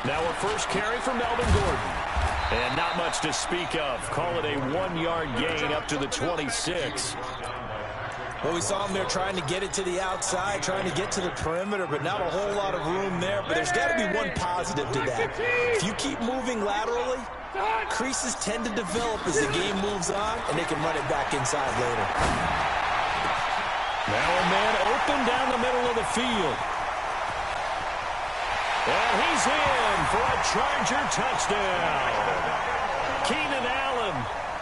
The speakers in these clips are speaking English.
Now a first carry for Melvin Gordon. And not much to speak of. Call it a 1-yard gain up to the 26. Well, we saw him there trying to get it to the outside, trying to get to the perimeter, but not a whole lot of room there. But there's got to be one positive to that. If you keep moving laterally, creases tend to develop as the game moves on, and they can run it back inside later. Now a man open down the middle of the field. And he's in for a Charger touchdown. Keenan Allen,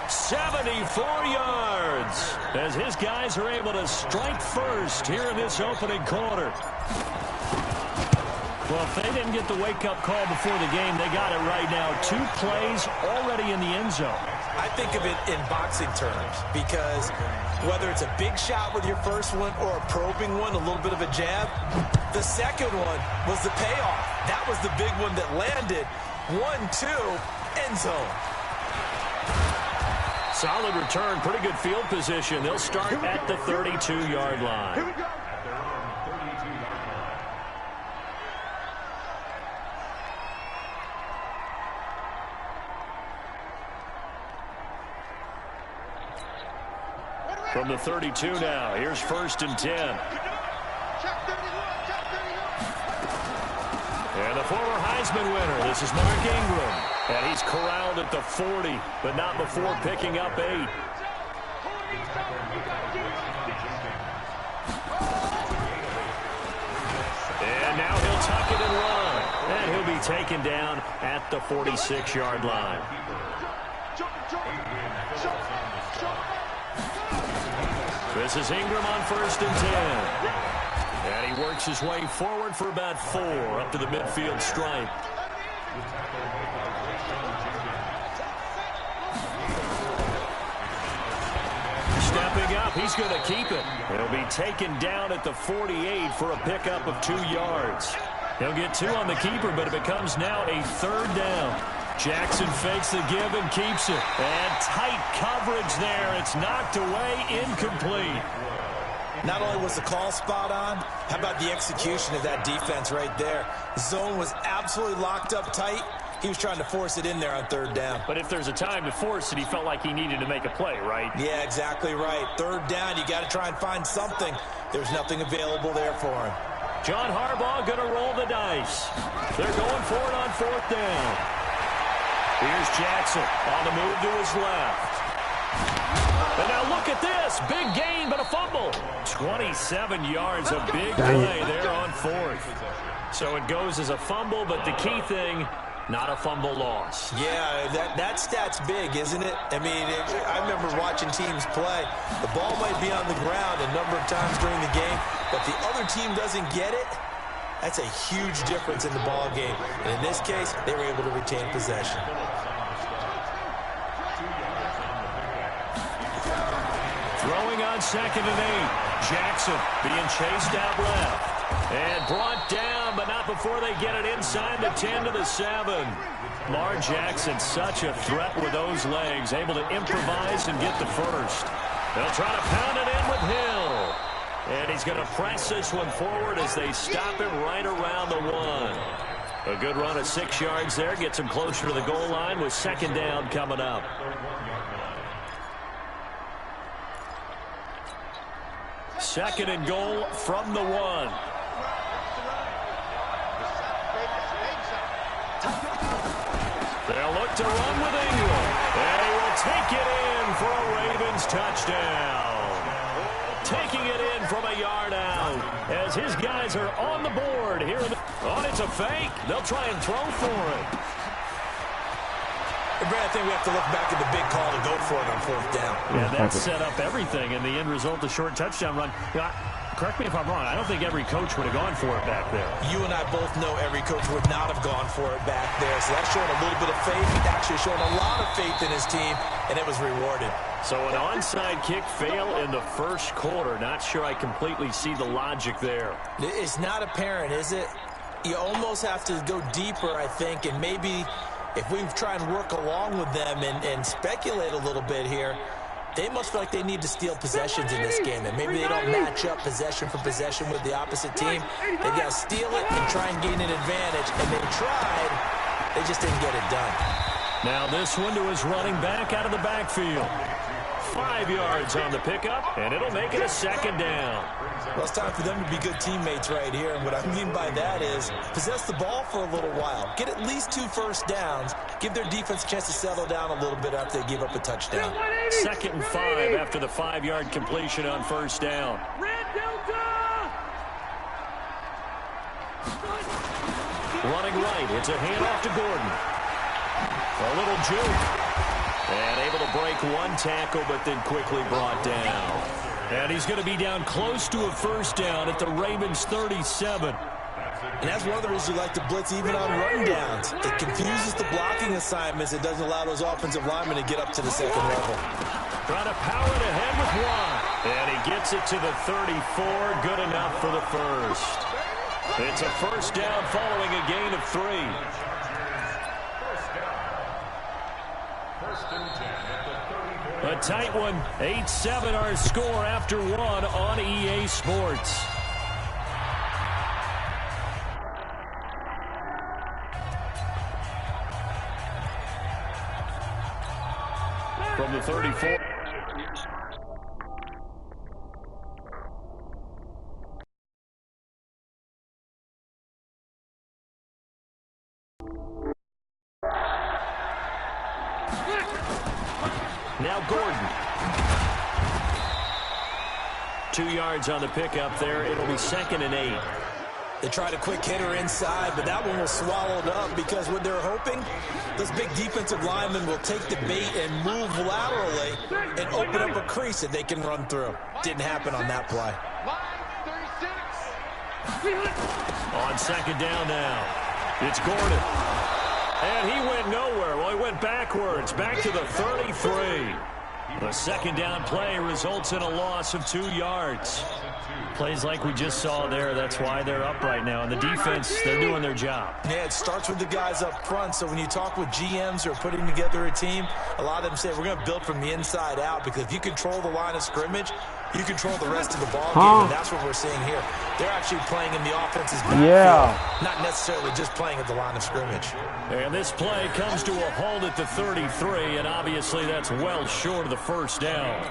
74 yards, as his guys are able to strike first here in this opening quarter. Well, if they didn't get the wake-up call before the game, they got it right now. 2 plays already in the end zone. I think of it in boxing terms because whether it's a big shot with your first one or a probing one, a little bit of a jab, the second one was the payoff. That was the big one that landed. 1-2, end zone. Solid return, pretty good field position. They'll start at the 32-yard line. Here we go. From the 32 now, here's 1st and 10. And the former Heisman winner, this is Mark Ingram. And he's corralled at the 40, but not before picking up 8. And now he'll tuck it and run. And he'll be taken down at the 46-yard line. This is Ingram on 1st and 10. And he works his way forward for about 4 up to the midfield stripe. Stepping up, he's going to keep it. He'll be taken down at the 48 for a pickup of 2 yards. He'll get 2 on the keeper, but it becomes now a 3rd down. Jackson fakes the give and keeps it. And tight coverage there. It's knocked away, incomplete. Not only was the call spot on, how about the execution of that defense right there? The zone was absolutely locked up tight. He was trying to force it in there on 3rd down. But if there's a time to force it, he felt like he needed to make a play, right? Yeah, exactly right. 3rd down, you got to try and find something. There's nothing available there for him. John Harbaugh going to roll the dice. They're going for it on 4th down. Here's Jackson on the move to his left. And now look at this. Big gain, but a fumble. 27 yards, a big play there on 4th. So it goes as a fumble, but the key thing, not a fumble loss. Yeah, that stat's big, isn't it? I mean, I remember watching teams play. The ball might be on the ground a number of times during the game, but the other team doesn't get it. That's a huge difference in the ball game. And in this case, they were able to retain possession. Throwing on 2nd and 8. Jackson being chased out left. And brought down, but not before they get it inside the 10 to the 7. Lamar Jackson, such a threat with those legs, able to improvise and get the first. They'll try to pound it in with Hill. And he's going to press this one forward as they stop him right around the 1. A good run of 6 yards there, gets him closer to the goal line with 2nd down coming up. Second and goal from the 1. They'll look to run with Ingram. And he will take it in for a Ravens touchdown. Taking it in from a yard out as his guys are on the board here. It's a fake. They'll try and throw for it. Brad, I think we have to look back at the big call to go for it on 4th down. Yeah, that set up everything, and the end result, the short touchdown run. You know, correct me if I'm wrong, I don't think every coach would have gone for it back there. You and I both know every coach would not have gone for it back there, so that showed a little bit of faith. He actually showed a lot of faith in his team, and it was rewarded. So an onside kick fail in the 1st quarter. Not sure I completely see the logic there. It's not apparent, is it? You almost have to go deeper, I think, and maybe if we try and work along with them and speculate a little bit here, They must feel like they need to steal possessions in this game, and maybe they don't match up possession for possession with the opposite team. They've got to steal it and try and gain an advantage, and they tried. They just didn't get it done. Now this one to his running back out of the backfield. 5 yards on the pickup, and it'll make it a second down. Well, it's time for them to be good teammates right here, and what I mean by that is possess the ball for a little while. Get at least 2 first downs. Give their defense a chance to settle down a little bit after they give up a touchdown. 2nd and 5 after the 5-yard completion on first down. Running right, it's a handoff to Gordon. A little juke. And able to break one tackle, but then quickly brought down. And he's going to be down close to a first down at the Ravens 37. And that's one of the reasons you like to blitz even on run downs. It confuses the blocking assignments. It doesn't allow those offensive linemen to get up to the second level. Trying to power it ahead with one. And he gets it to the 34. Good enough for the first. It's a first down following a gain of 3. A tight one, 8-7 our score after 1 on EA Sports. From the 34. Now Gordon. 2 yards on the pickup there. It'll be 2nd and 8. They tried a quick hitter inside, but that one was swallowed up because what they're hoping, those big defensive linemen will take the bait and move laterally and open up a crease that they can run through. Didn't happen on that play. On 2nd down now, it's Gordon. And he went nowhere. Well, he went backwards, back to the 33. The 2nd down play results in a loss of 2 yards. Plays like we just saw there. That's why they're up right now. And the defense, they're doing their job. Yeah, it starts with the guys up front. So when you talk with GMs who are putting together a team, a lot of them say, we're going to build from the inside out. Because if you control the line of scrimmage, you control the rest of the ball game. And that's what we're seeing here. They're actually playing in the offense's backfield, not necessarily just playing at the line of scrimmage. And this play comes to a halt at the 33, and obviously that's well short of the first down.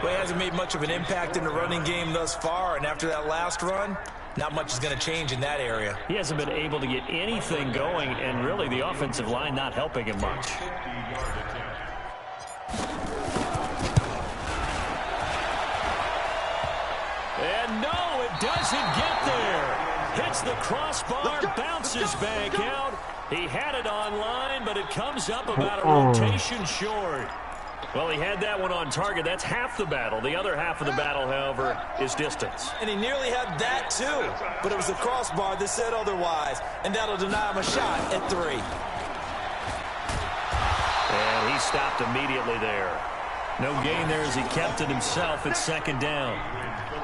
Well, he hasn't made much of an impact in the running game thus far, and after that last run, not much is going to change in that area. He hasn't been able to get anything going, and really the offensive line not helping him much. And no, it doesn't get there. Hits the crossbar, bounces back out. He had it online, but it comes up about a rotation short. Well, he had that one on target. That's half the battle. The other half of the battle, however, is distance. And he nearly had that, too. But it was the crossbar that said otherwise. And that'll deny him a shot at 3. And he stopped immediately there. No gain there as he kept it himself at 2nd down.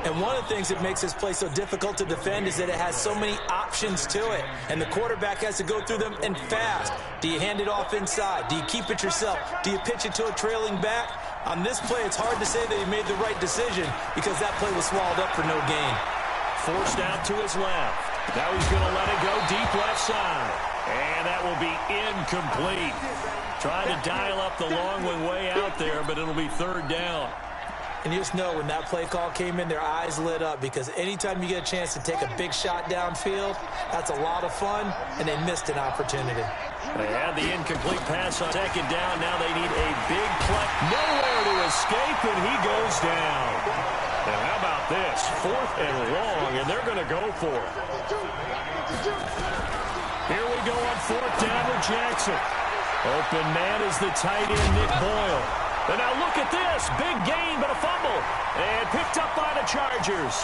And one of the things that makes this play so difficult to defend is that it has so many options to it. And the quarterback has to go through them and fast. Do you hand it off inside? Do you keep it yourself? Do you pitch it to a trailing back? On this play, it's hard to say that he made the right decision because that play was swallowed up for no gain. Forced out to his left. Now he's going to let it go deep left side. And that will be incomplete. Trying to dial up the long one way out there, but it'll be 3rd down. And you just know when that play call came in, their eyes lit up because anytime you get a chance to take a big shot downfield, that's a lot of fun, and they missed an opportunity. They had the incomplete pass on 2nd down. Now they need a big play. Nowhere to escape, and he goes down. And how about this? 4th and long, and they're going to go for it. Here we go on 4th down with Jackson. Open man is the tight end, Nick Boyle. And now look at this. Big gain, but a fumble. And picked up by the Chargers.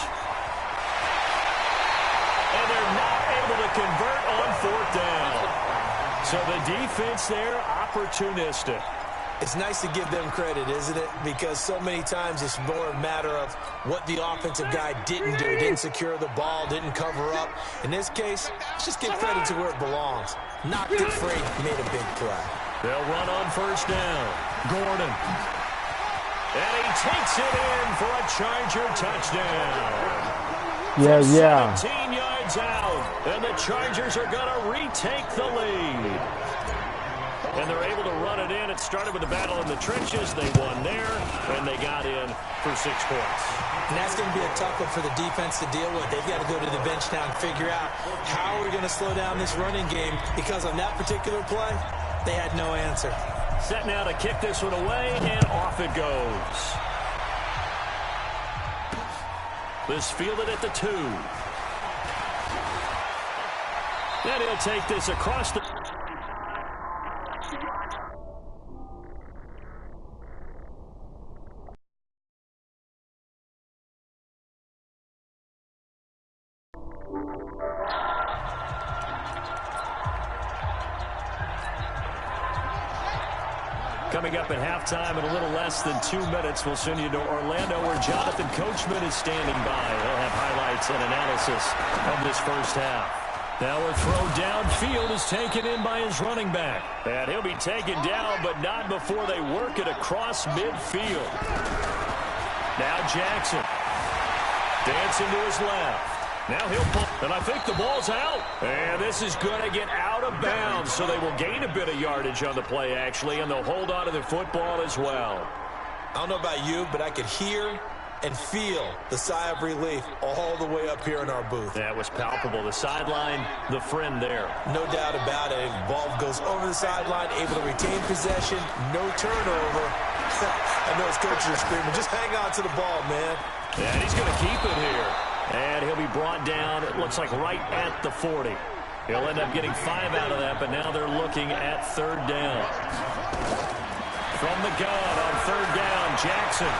And they're not able to convert on 4th down. So the defense there, opportunistic. It's nice to give them credit, isn't it? Because so many times it's more a matter of what the offensive guy didn't do. Didn't secure the ball, didn't cover up. In this case, let's just give credit to where it belongs. Knocked it free, made a big play. They'll run on 1st down. Gordon. And he takes it in for a Charger touchdown. Yeah. 17 yards out, and the Chargers are going to retake the lead. And they're able to run it in. It started with a battle in the trenches. They won there, and they got in for 6 points. And that's going to be a tough one for the defense to deal with. They've got to go to the bench now and figure out how we're going to slow down this running game, because on that particular play, they had no answer. Set now to kick this one away, and off it goes. This fielded at the 2. And he'll take this across the... Coming up at halftime in a little less than 2 minutes, we'll send you to Orlando, where Jonathan Coachman is standing by. He'll have highlights and analysis of this first half. Now a throw downfield is taken in by his running back. And he'll be taken down, but not before they work it across midfield. Now Jackson. Dancing to his left. Now he'll pull, and I think the ball's out. And this is going to get out of bounds, so they will gain a bit of yardage on the play, actually, and they'll hold on to the football as well. I don't know about you, but I could hear and feel the sigh of relief all the way up here in our booth. That was palpable. The sideline, the friend there. No doubt about it. The ball goes over the sideline, able to retain possession, no turnover. I know his coaches are screaming, just hang on to the ball, man. And he's going to keep it here. And he'll be brought down, it looks like right at the 40. He'll end up getting 5 out of that, but now they're looking at 3rd down. From the gun on 3rd down, Jackson.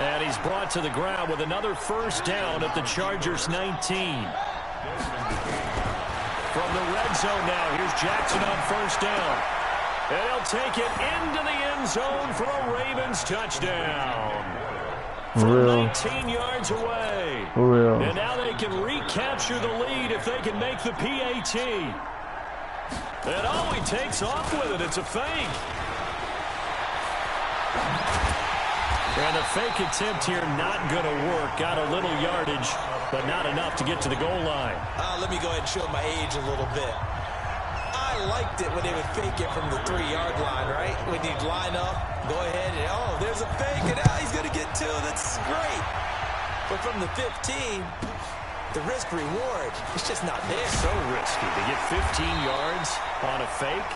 And he's brought to the ground with another 1st down at the Chargers 19. From the red zone now, here's Jackson on 1st down. And he'll take it into the end zone for a Ravens touchdown. From 19 yards away. And now they can recapture the lead if they can make the PAT. And he takes off with it. It's a fake. And the fake attempt here not going to work. Got a little yardage, but not enough to get to the goal line. Let me go ahead and show my age a little bit. I liked it when they would fake it from the 3-yard line, right? When you'd line up, go ahead, and there's a fake, and now he's going to get 2. That's great. But from the 15, the risk-reward, it's just not there. So risky to get 15 yards on a fake.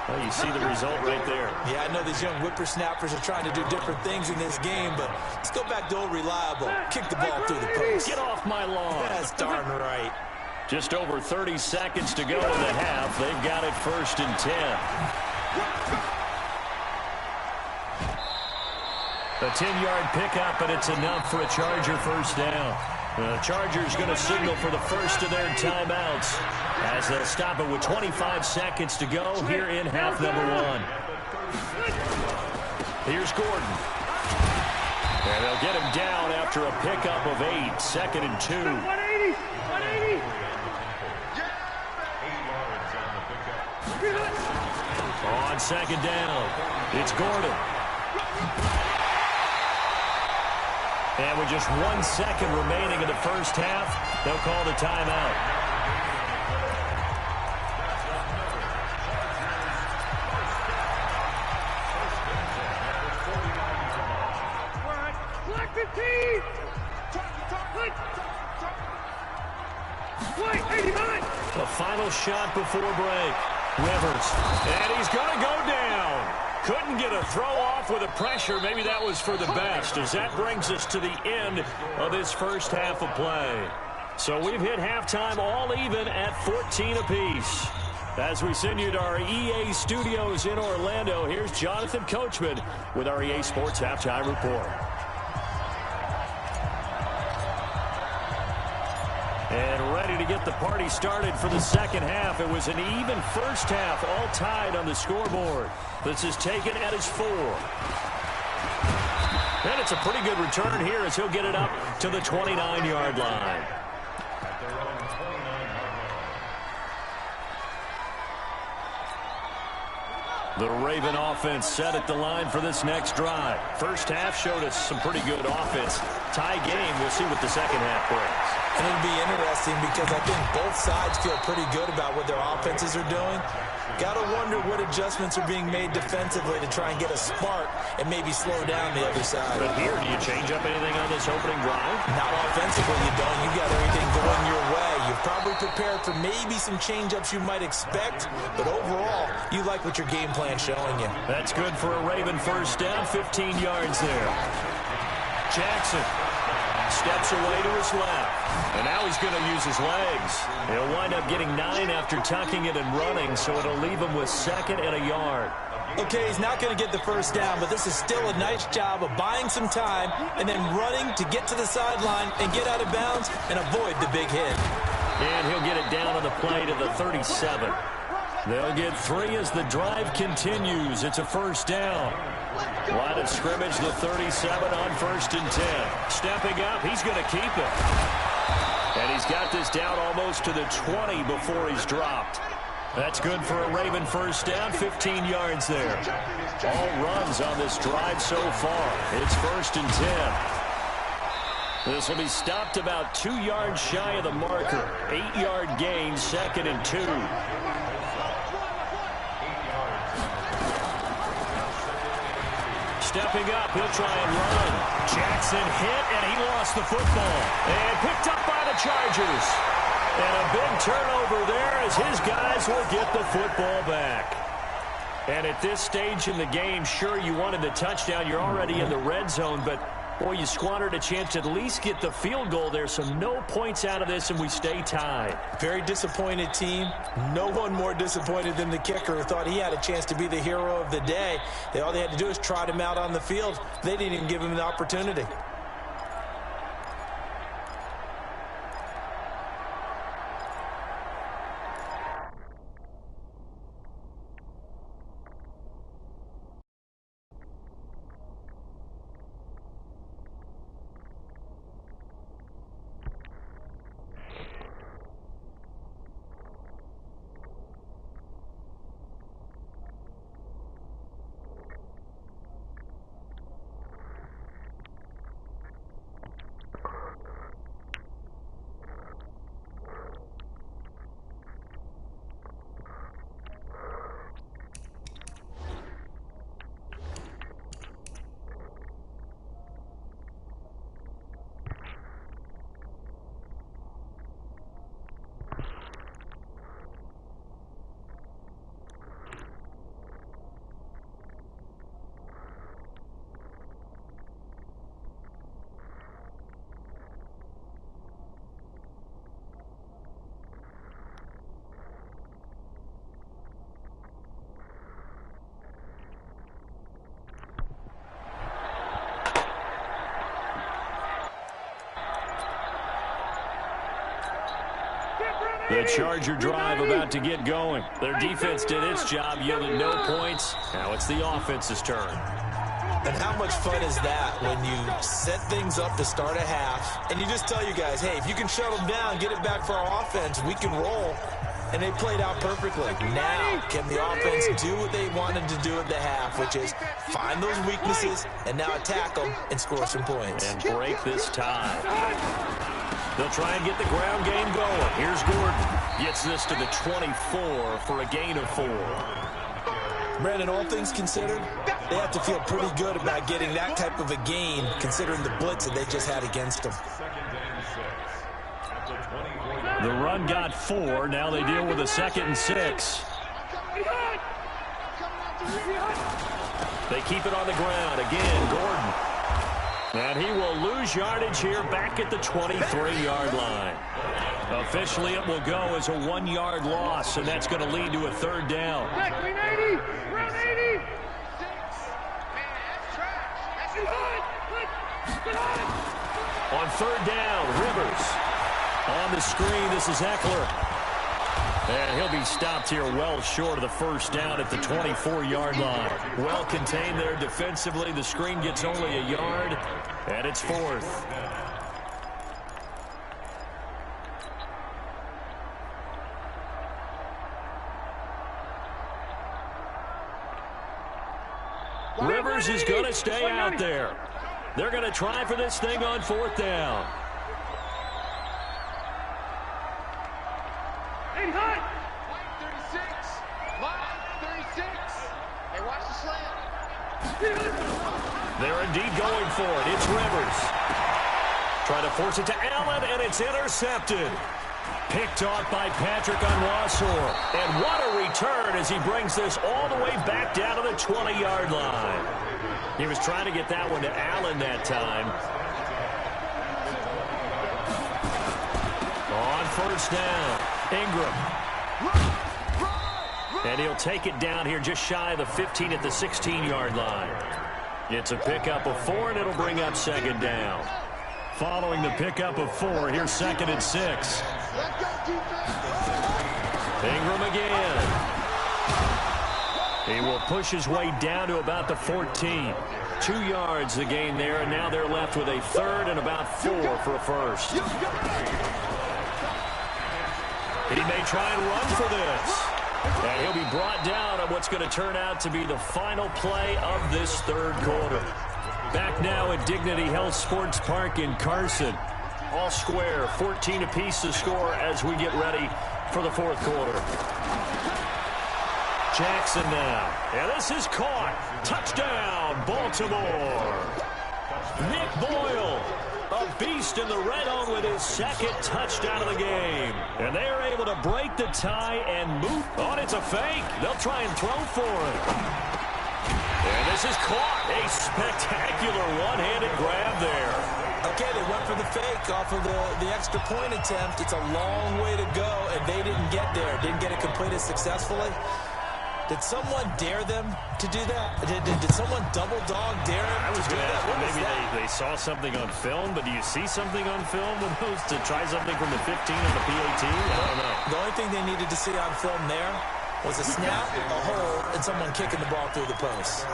Well, you see the result right there. Yeah, I know these young whippersnappers are trying to do different things in this game, but let's go back to old reliable. Kick the ball through the post. Get off my lawn. That's darn right. Just over 30 seconds to go in the half. They've got it 1st and 10. A 10-yard pickup, but it's enough for a Charger 1st down. The Chargers going to signal for the first of their timeouts as they'll stop it with 25 seconds to go here in half number 1. Here's Gordon. And they'll get him down after a pickup of 8. 2nd and 2. 180. On 2nd down, it's Gordon. And with just 1 second remaining in the first half, they'll call the timeout. Black 15! White 89! The final shot before break. Rivers, and he's going to go down. Couldn't get a throw off with the pressure. Maybe that was for the best, as that brings us to the end of this first half of play. So we've hit halftime all even at 14 apiece. As we send you to our EA studios in Orlando, here's Jonathan Coachman with our EA Sports Halftime Report. And ready to get the party started for the second half. It was an even first half, all tied on the scoreboard. This is taken at his 4. And it's a pretty good return here as he'll get it up to the 29-yard line. The Raven offense set at the line for this next drive. First half showed us some pretty good offense. Tie game, we'll see what the second half brings. And it'll be interesting because I think both sides feel pretty good about what their offenses are doing. Got to wonder what adjustments are being made defensively to try and get a spark and maybe slow down the other side. But here, do you change up anything on this opening drive? Not offensively, you don't. You got everything going your way. You've probably prepared for maybe some change-ups you might expect, but overall, you like what your game plan's showing you. That's good for a Raven first down, 15 yards there. Jackson steps away to his left, and now he's going to use his legs. He'll wind up getting 9 after tucking it and running, so it'll leave him with 2nd and a yard. Okay, he's not going to get the first down, but this is still a nice job of buying some time and then running to get to the sideline and get out of bounds and avoid the big hit. And he'll get it down on the play to the 37. They'll get 3 as the drive continues. It's a first down. Line of scrimmage, the 37 on 1st and 10. Stepping up, he's going to keep it. And he's got this down almost to the 20 before he's dropped. That's good for a Raven first down, 15 yards there. All runs on this drive so far. It's 1st and 10. This will be stopped about 2 yards shy of the marker. 8-yard gain, 2nd and 2. Stepping up, he'll try and run. Jackson hit, and he lost the football. And picked up by the Chargers. And a big turnover there as his guys will get the football back. And at this stage in the game, sure, you wanted the touchdown. You're already in the red zone, but, boy, you squandered a chance to at least get the field goal there, so no points out of this, and we stay tied. Very disappointed team. No one more disappointed than the kicker who thought he had a chance to be the hero of the day. All they had to do is trot him out on the field. They didn't even give him the opportunity. The Charger drive about to get going. Their defense did its job, yielded no points. Now it's the offense's turn. And how much fun is that when you set things up to start a half, and you just tell you guys, hey, if you can shut them down, get it back for our offense, we can roll. And they played out perfectly. Now, can the offense do what they wanted to do at the half, which is find those weaknesses and now attack them and score some points. And break this tie. They'll try and get the ground game going. Here's Gordon. Gets this to the 24 for a gain of 4. Brandon, all things considered, they have to feel pretty good about getting that type of a gain considering the blitz that they just had against them. The run got 4. Now they deal with a 2nd and 6. They keep it on the ground. Again, Gordon. And he will lose yardage here back at the 23-yard line. Officially, it will go as a 1-yard loss, and that's going to lead to a 3rd down. On 3rd down, Rivers. On the screen, this is Eckler. And he'll be stopped here well short of the 1st down at the 24-yard line. Well contained there defensively. The screen gets only a yard, and it's 4th. Rivers is going to stay out there. They're going to try for this thing on 4th down. Line 36. Line 36. Hey, watch the slant. They're indeed going for it. It's Rivers. Trying to force it to Allen, and it's intercepted. Picked off by Patrick on Rossor. And what a return as he brings this all the way back down to the 20-yard line. He was trying to get that one to Allen that time. On 1st down, Ingram. And he'll take it down here just shy of the 15 at the 16-yard line. It's a pickup of 4, and it'll bring up 2nd down. Following the pickup of 4, here's 2nd and 6. Ingram again. He will push his way down to about the 14. 2 yards the gain there, and now they're left with a 3rd and about 4 for a 1st. He may try and run for this. And he'll be brought down on what's going to turn out to be the final play of this 3rd quarter. Back now at Dignity Health Sports Park in Carson. All square, 14 apiece to score as we get ready for the 4th quarter. Jackson now. And this is caught. Touchdown, Baltimore. Nick Boyle, a beast in the red zone with his 2nd touchdown of the game. And they are able to break the tie and move on. It's a fake. They'll try and throw for it. And this is caught. A spectacular one-handed grab there. Okay, they went for the fake off of the extra point attempt. It's a long way to go, and they didn't get there. Didn't get it completed successfully. Did someone dare them to do that? Did someone double dog dare them to do that? Maybe they saw something on film, but do you see something on film with those to try something from the 15 on the PAT? I don't know. The only thing they needed to see on film there was a snap, a hole, and someone kicking the ball through the post.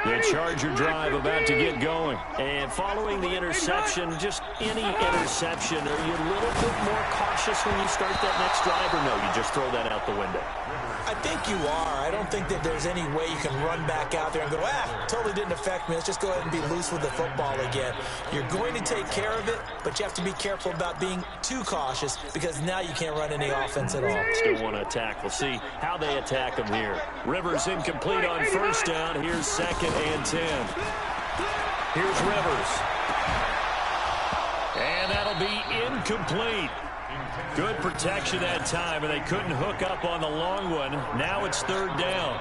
The Charger drive about to get going. And following the interception, just any interception, are you a little bit more cautious when you start that next drive, or no, you just throw that out the window? I think you are. I don't think that there's any way you can run back out there and go, totally didn't affect me. Let's just go ahead and be loose with the football again. You're going to take care of it, but you have to be careful about being too cautious because now you can't run any offense at all. Still want to attack. We'll see how they attack them here. Rivers incomplete on 1st down. Here's 2nd and 10. Here's Rivers. And that'll be incomplete. Good protection that time, and they couldn't hook up on the long one. Now it's 3rd down.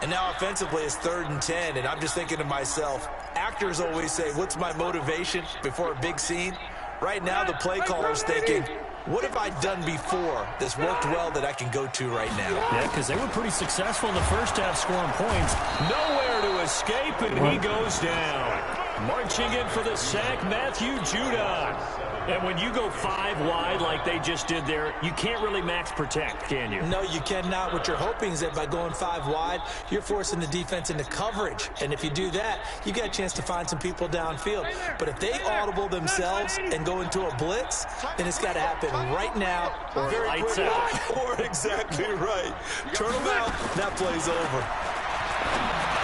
And now offensively it's 3rd and 10, and I'm just thinking to myself, actors always say, what's my motivation before a big scene? Right now the play caller's thinking, what have I done before that's worked well that I can go to right now? Yeah, because they were pretty successful in the first half scoring points. Nowhere to escape, and he goes down. Marching in for the sack, Matthew Judon. And when you go 5 wide like they just did there, you can't really max protect, can you? No, you cannot. What you're hoping is that by going 5 wide, you're forcing the defense into coverage. And if you do that, you get a chance to find some people downfield. But if they audible themselves and go into a blitz, then it's got to happen right now, or very quickly, or exactly right. Turn them out, that play's over.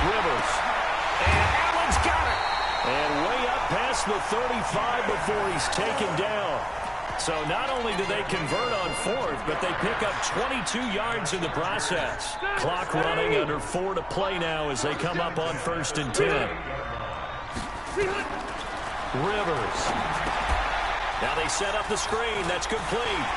Rivers. And Allen's got it. And way up past the 35 before he's taken down. So not only do they convert on 4th, but they pick up 22 yards in the process. Clock running, under 4 to play now as they come up on 1st and 10. Rivers. Now they set up the screen. That's complete.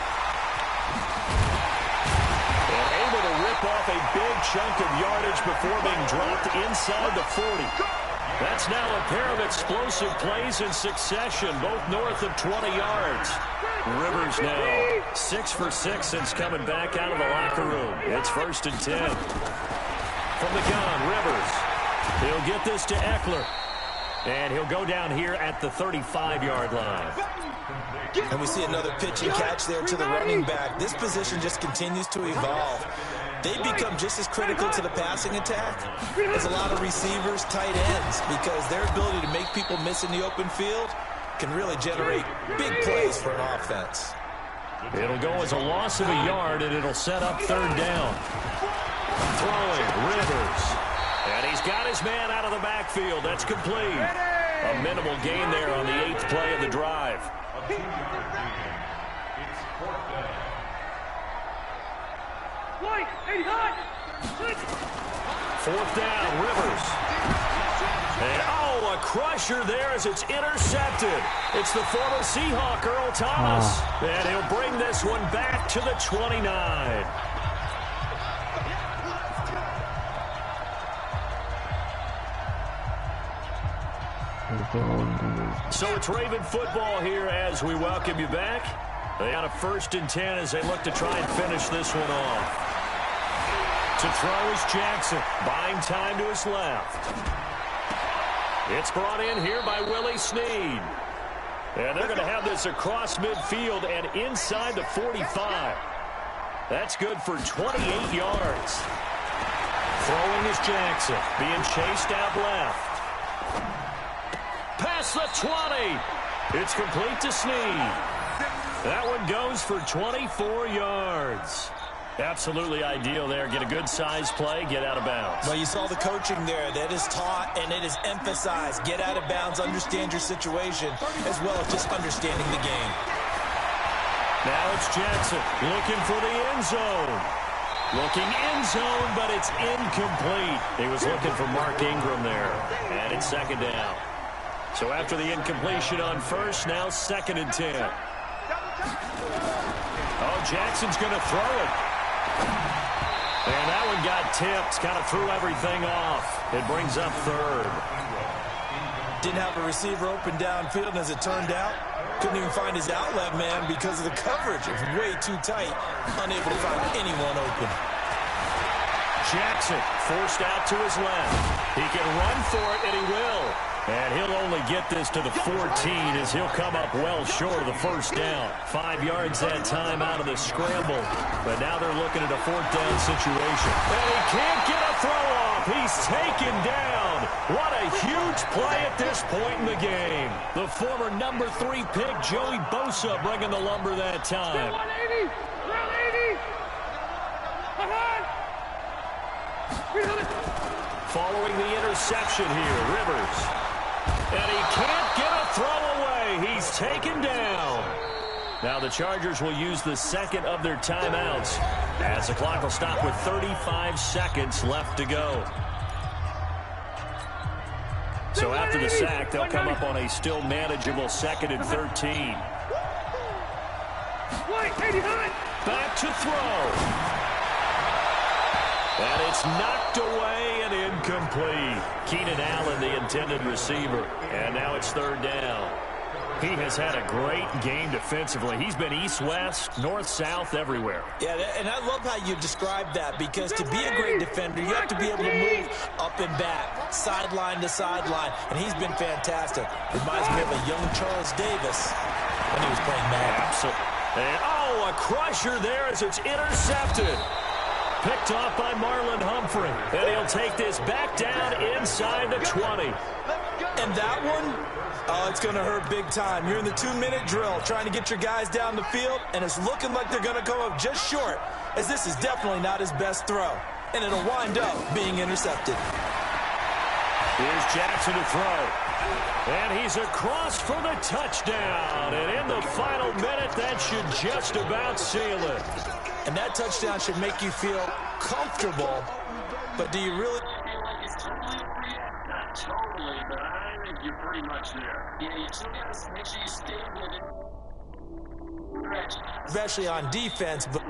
And able to rip off a big chunk of yardage before being dropped inside the 40. That's now a pair of explosive plays in succession, both north of 20 yards. Rivers now 6 for 6 since coming back out of the locker room. It's 1st and 10. From the gun, Rivers. He'll get this to Eckler. And he'll go down here at the 35-yard line. And we see another pitch and catch there to the running back. This position just continues to evolve. They become just as critical to the passing attack as a lot of receivers, tight ends, because their ability to make people miss in the open field can really generate big plays for an offense. It'll go as a loss of a yard, and it'll set up third down. Throwing, Rivers. And he's got his man out of the backfield. That's complete. A minimal gain there on the 8th play of the drive. Fourth down, Rivers. And, a crusher there as it's intercepted. It's the former Seahawk, Earl Thomas. And he'll bring this one back to the 29. So it's Raven football here as we welcome you back. They got a 1st and 10 as they look to try and finish this one off. To throw is Jackson, buying time to his left. It's brought in here by Willie Snead. And they're going to have this across midfield and inside the 45. That's good for 28 yards. Throwing is Jackson, being chased out left. Past the 20. It's complete to Snead. That one goes for 24 yards. Absolutely ideal there. Get a good size play, get out of bounds. Well, you saw the coaching there. That is taught and it is emphasized. Get out of bounds, understand your situation, as well as just understanding the game. Now it's Jackson looking for the end zone. Looking end zone, but it's incomplete. He was looking for Mark Ingram there. And it's 2nd down. So after the incompletion on 1st, now 2nd and 10. Jackson's going to throw it. And that one got tipped, kind of threw everything off. It brings up 3rd. Didn't have a receiver open downfield, and as it turned out, couldn't even find his outlet man because of the coverage. It was way too tight, unable to find anyone open. Jackson forced out to his left. He can run for it, and he will. And he'll only get this to the 14 as he'll come up well short of the 1st down. 5 yards that time out of the scramble. But now they're looking at a 4th down situation. And he can't get a throw off. He's taken down. What a huge play at this point in the game. The former number 3 pick, Joey Bosa, bringing the lumber that time. 180. 180. Following the interception here, Rivers. And he can't get a throw away. He's taken down. Now the Chargers will use the 2nd of their timeouts as the clock will stop with 35 seconds left to go. So after the sack, they'll come up on a still manageable 2nd and 13. Back to throw. And it's knocked away and incomplete. Keenan Allen, the intended receiver. And now it's 3rd down. He has had a great game defensively. He's been east-west, north-south, everywhere. Yeah, and I love how you described that, because to be a great defender, you have to be able to move up and back, sideline to sideline, and he's been fantastic. Reminds me of a young Charles Davis when he was playing Madden. Absolutely. And, a crusher there as it's intercepted. Picked off by Marlon Humphrey. And he'll take this back down inside the 20. And that one, it's going to hurt big time. You're in the 2-minute drill trying to get your guys down the field, and it's looking like they're going to come up just short, as this is definitely not his best throw. And it'll wind up being intercepted. Here's Jackson to throw. And he's across for the touchdown. And in the final minute, that should just about seal it. And that touchdown should make you feel comfortable, but do you really? Not totally, but I think you're pretty much there. Yeah, you still got to make sure you stay with it. Especially on defense, but